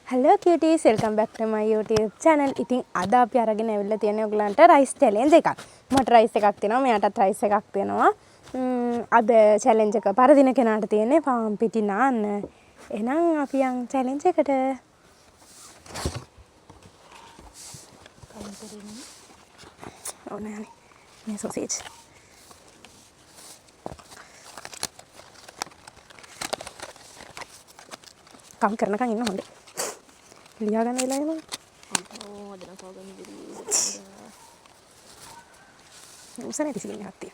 Hello cuties, welcome back to my YouTube channel. ඉතින් අද අපි අරගෙන ඇවිල්ලා තියෙන්නේ ඔයගලන්ට rice challenge එකක්. මට rice එකක් තියෙනවා, මෙයාටත් rice එකක් තියෙනවා. අද challenge එක පරදින කෙනාට තියෙන්නේ පාන් පිටි නාන්න. එහෙනම් අපි යන් challenge එකට. ඕනේ මේ sausage. කම් කරනකන් ඉන්න හොඳයි. लिया गया नहीं लाया उसे नहीं किसी ने हाथी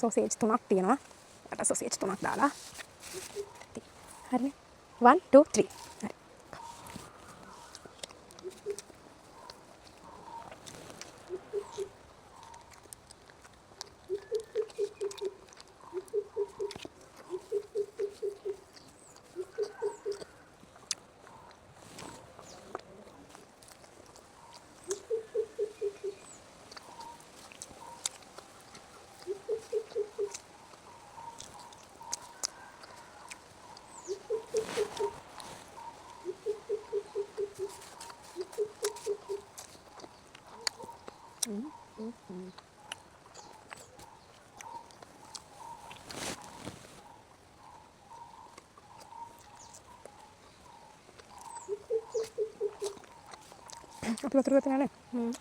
सॉसेज तो नाक दिया ना अटा सॉसेज तो नाक डाला हर में 1 2 3 අපි වතුර ගත්තේ නැහැ නේ.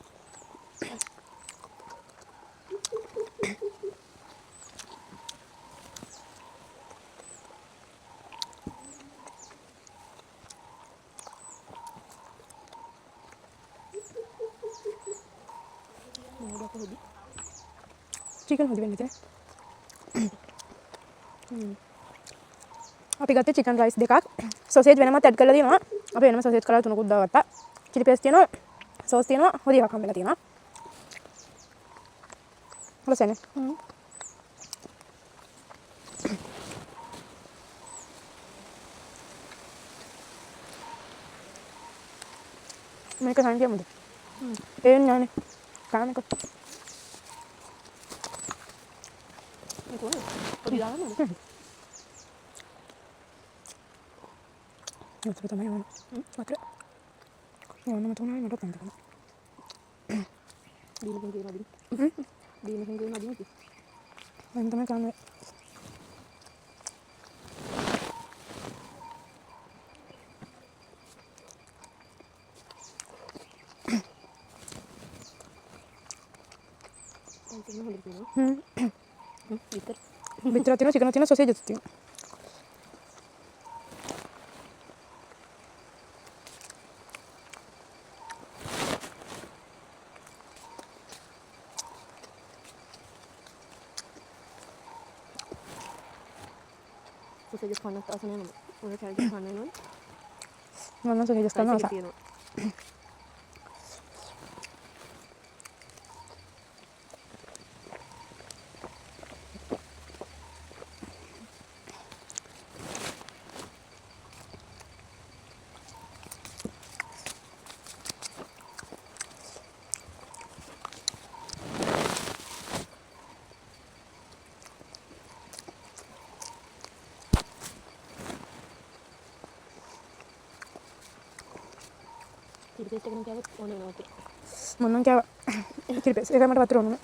चिकन होदी වෙන්නේ නැහැ. අපි ගත්තේ chicken rice දෙකක්. sausage වෙනමත් add කරලා තියෙනවා. අපි වෙනම sausage කරලා තුනකුත් දාගත්තා. chili paste තියෙනවා. sauce තියෙනවා. හොදි එකක් හම්බෙලා තියෙනවා. හලසනේ. මේක සංජයමුද? එන්නේ නැහැ. කාමක. Podi දාන්න ඕනේ. වතුර තමයි ඕන. වතුර. ඕනම තුනයි මට තන්ද කරනවා. දීනකින් කියනවා දින. දීනකින් කියනවා දින කි. මම තමයි කන්නේ. बितर तीनों चिकन तीनों सॉसेज देती हूँ सॉसेज खाना तो आसान है उन्हें चाहिए खाना है ना सॉसेज खाना आसान chili paste එකෙන් කෑවත් ඕනේ වෙනවා මොන්නම් කෑවා chili paste ඒක මට වතුර ඕනේ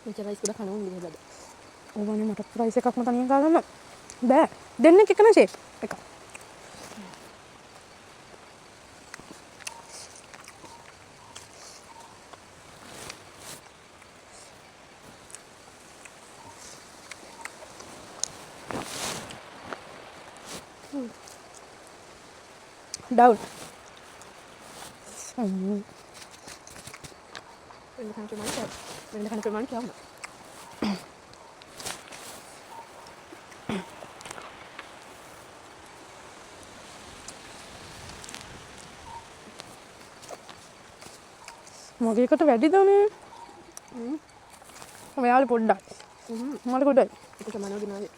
මෙච්චර rice ගොඩක් කනවා නෙමෙයි බද ඕවනේ මට rice එකක්ම තනියෙන් ගා ගන්න බෑ දෙන්නෙක් එක නැෂේ එක down වෙන කන ප්‍රමාණ කියවන්න මගේකට වැඩිදනේ ඔයාල පොඩ්ඩක් මට කොඩයි ඒක සමානව ගෙනාවේ.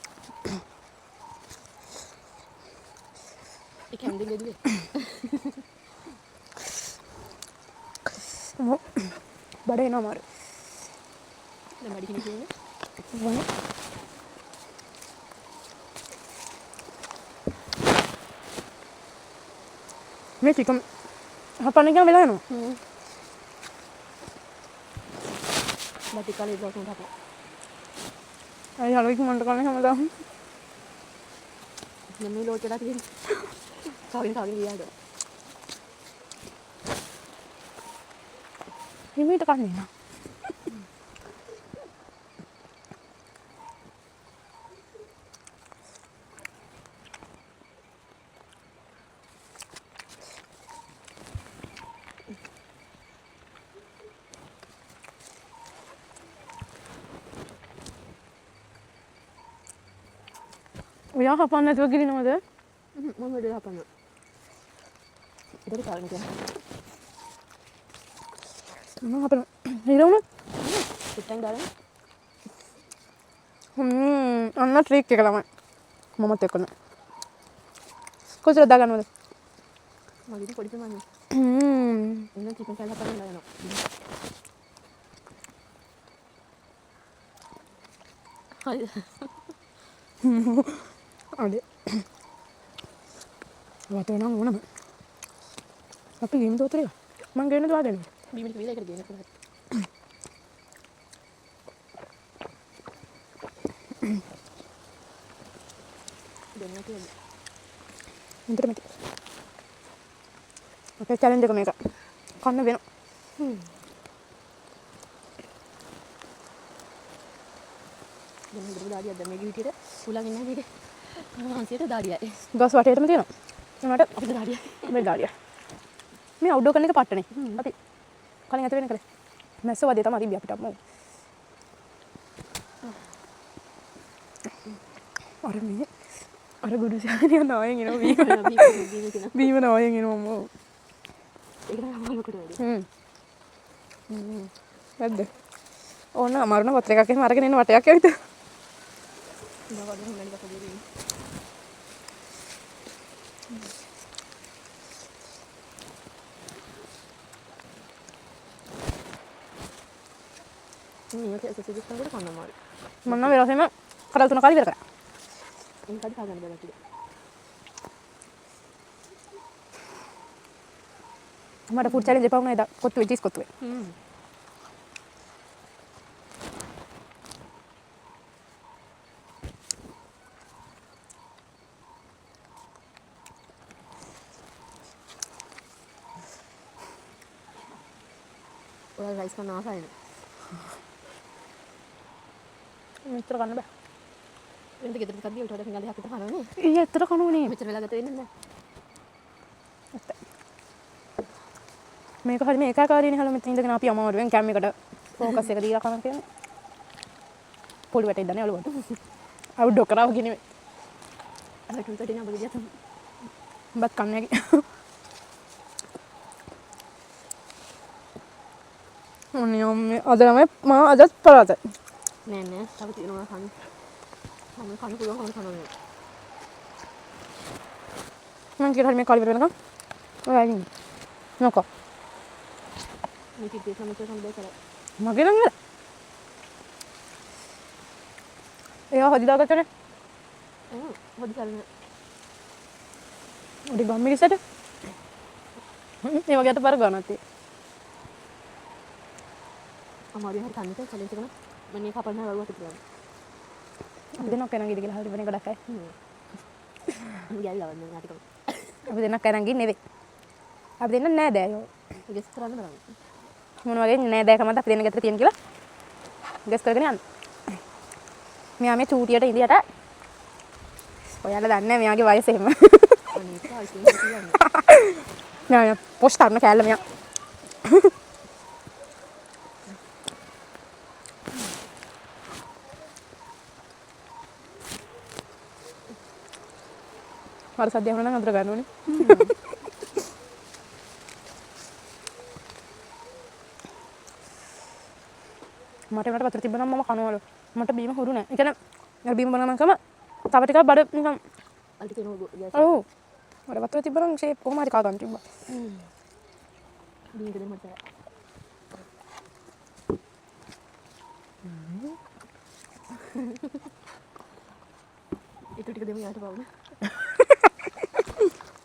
ඒක හැන්දින් ගෙදුවේ. බඩ එනවා මාරු දැන් වැඩි කෙනෙක් කියන්නේ. වන මේ චිකන් හපන්න ගියාම වෙලා යනවා බටි කාලේ ඉස්සරහට හපා. අය හලුවෙක් මන්ට කන්නේ හැමදාම දැන් මේ ලෝඩ් එකලා තියෙන්නේ. කාගෙන ගියාද? හිමීට කන්නේ නා ඔයා හපන්න නැතුව ගිරිනවද මම වැඩි හපන්න. ඒක කාගෙන ගියා. මම හපන හිරවුණා පිටෙන් දාලා අන්න ට්‍රික් එක තමයි මමත් එක්කන කොච්චර දාගන්නවද මගේ පොඩි ප්‍රමාණයක්. එන්න චිකන් කෑල්ල හපන්න දානවා. හරි. අඩේ වතේ නම් ඕනම අපි ගේම් දෝතරේ මං ගේන්න දුවා දෙන්න බීමට විලා එකට ගේන්න පුළුවන්. දෙන්න කියලා. හොඳට මැති අපේ චැලෙන්ජ් එක මේක කන්න වෙනවා දැන් හොඳට දාඩියක් දැන් මේකේ විදියට උලන් ඉන්නේ මේකේ. වහන්සියට දාඩියයි. ගස් වටේටම තියෙනවා එනකොට අපිට දාඩියයි. මේ ගාඩිය මේ අවුට්ඩෝර් කරන එක පට්ටනේ අපි කලින් ඇත වෙන කලේ මැස්ස වදේ තමයි තිබ්බි අපිට අම්මෝ අර මේ අර ගුඩු සානිය නායෙන් එනවා බීම නායෙන් එනවා අම්මෝ ඒක තමයි අමාරුකට වැඩි. නැද්ද ඕන අමාරුන පත්‍ර එකක් එහෙම අරගෙන එන වටයක් ඇවිත් ඉඳලා වදින හොඳට කතා දෙන්නේ. මේක ඇසෙසිස් කරනකොට කන්න අමාරුයි. මම නම් වෙලාවෙම කඩල් තුන කාලි ඉවර කරා ඒක හරි කාගන්න බෑ ටික. මට ෆුඩ් චැලෙන්ජ් එපා වුණා එදා කොත්තු චීස් කොත්තුවේ ඔයාලා රයිස් කන්න ආසයිද? මෙච්චර කන්න බෑ එන්ට ගෙදරට කද්දී උට වඩා පිඟාන දෙකක් විතර කනවනේ. ඊයේ ඇත්තට කනුනේ මෙච්චර වෙලා ගත වෙන්නේ නැහැ. මේක හරි මේ ඒකාකාරීනේ හල මෙතන ඉඳගෙන අපි අමාරුවෙන් කැම් එකට ફોකස් එක දීලා කනවා කියන්නේ පොළු වැටෙන්න දන්නේ ඔළුවට අවුඩ් කරාව කියන්නේ අර තුන්ට දෙන ඔබ විදියට බත් කන්නේ නැගි ඔන්නේ අද තමයි මම අදත් පරාත නෑ නෑ තව තියෙනවා කන්න. මම කන්න පුළුවන් කනවා. මම කියලා හරි මේ කාලි වෙනකම් ඔයා ඉන්නේ මොකෝ මේක ඉතින් සමතේ සම්බේ කරා. මගේ නම් නේද එයා හදි දාගත්තනේ හොදි කරන. උඩි ගම්මිරිසට ඒ වගේ අතපර ගන්නත් අමාරු හරි කන්නට චැලෙන්ජ් කරන. මම මේ කපන්න වරුවට පුළුවන්. අපි දෙන්නක් කරන් ගිහලා ගිහලා හරි වෙන ගොඩක් අය මම ගියලා වන්න නාටිකම. අපි දෙන්නක් කරන් ගින් නෙවෙයි අපි දෙන්න නෑ දෑයෝ ගෙස් කරන්න බලන්න. මොන වගේ නෑ දෑකමද අපි දෙන්න ගෙදර තියෙන කියලා ගෙස් කරගෙන යන්න මෙයා මේ චූටියට ඉඳියට ඔයාලා දන්නේ මෙයාගේ වයස එහෙම අනේ කායිකේ කියන්නේ. නෑ පොෂ් තරන කෑල්ල මෙයා මර සද්දය වුණා නම් අඳුර ගන්න ඕනේ මට ඒකට වතුර තිබ්බනම් මම කනවලු. මට බීම හුරු නැහැ. ඒ කියන්නේ බීම බනනකම තව ටිකක් බඩ නිකන් අල්ටි කෙනෝ ගෑස් ඔව්. මට වතුර තිබ්බනම් ෂේප් කොහොම හරි කා ගන්න තිබ්බා. බීම දෙන්න මට itu ටික දෙමු යාට බවුන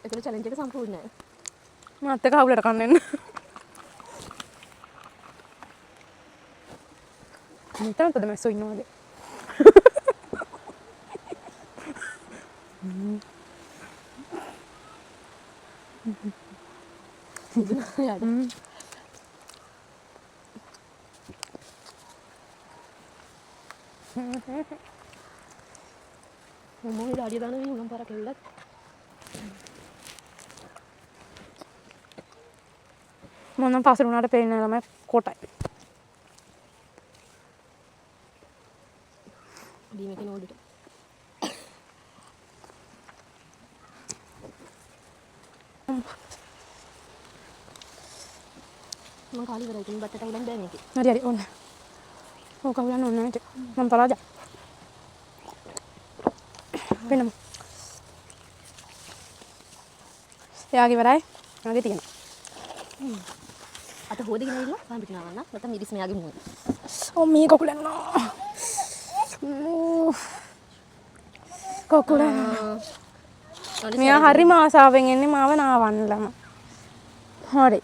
ඒතර චැලෙන්ජ් එක සම්පූර්ණ නෑ මාත් එක හවුලට කන්න එන්න. මෙතන තද මැස්සෝ ඉන්නවද? යාට මොමෝයි ඩාඩිය දාන මේ උනම් පාරක් ඇවිල්ලත් මොනම් පාසල උනාට පේන්නේ නැහැ ළමයි කොටයි. බීම කෙනෝ උඩට මම කාලි ඉවරයි ඉතින් බත්තට උලන් බෑ මේකේ හරි හරි ඕන්න. ඕක උලන්න ඕනේ නැහැ. මම පරාජ. වෙනම. එයාගේ ඉවරයි. මගේ තියෙනවා. අත හොදගෙන ඉන්න පාන් පිටිනා වන්න නැත්නම් මිරිස් මෙයාගේ මුණ ඔව් මේ කකුලන්න. කකුලන්න. මෙයා හරිම ආසාවෙන් එන්නේ මාව නාවන්නලම. හරි.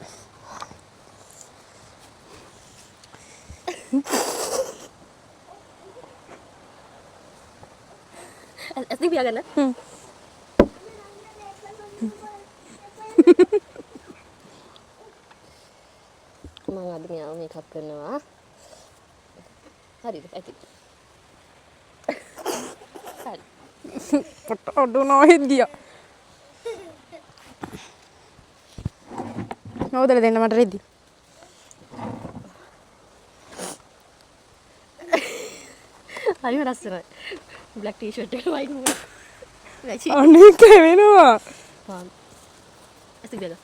ඇස්ති පියාගන්න මම අද මෙයාව මේකප් කරනවා හරිද ඇති හරි පොට අඩු නොහෙත් ගියා. නෝදල දෙන්න මට රෙදි. හරිම ලස්සනයි බ්ලැක් ටී-ෂර්ට් එක වයිට් මුණ වැචි අනේ කැවෙනවා. පාන් ඇස්ති පියාගන්න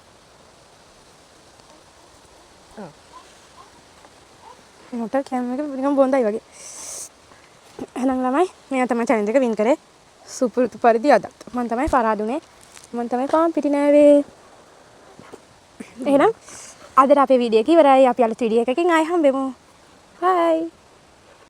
මට කැම එක නිකන් බොන්දයි වගේ. එහෙනම් ළමයි මෙයා තමයි චැලෙන්ජ් එක වින් කරේ. සුපුරුදු පරිදි අදත් මම තමයි පරාදුනේ. මම තමයි පාන් පිටි නෑවේ. එහෙනම් අදට අපේ වීඩියෝ එක ඉවරයි. අපි අලුත් වීඩියෝ එකකින් ආයෙ හම්බෙමු. බයි.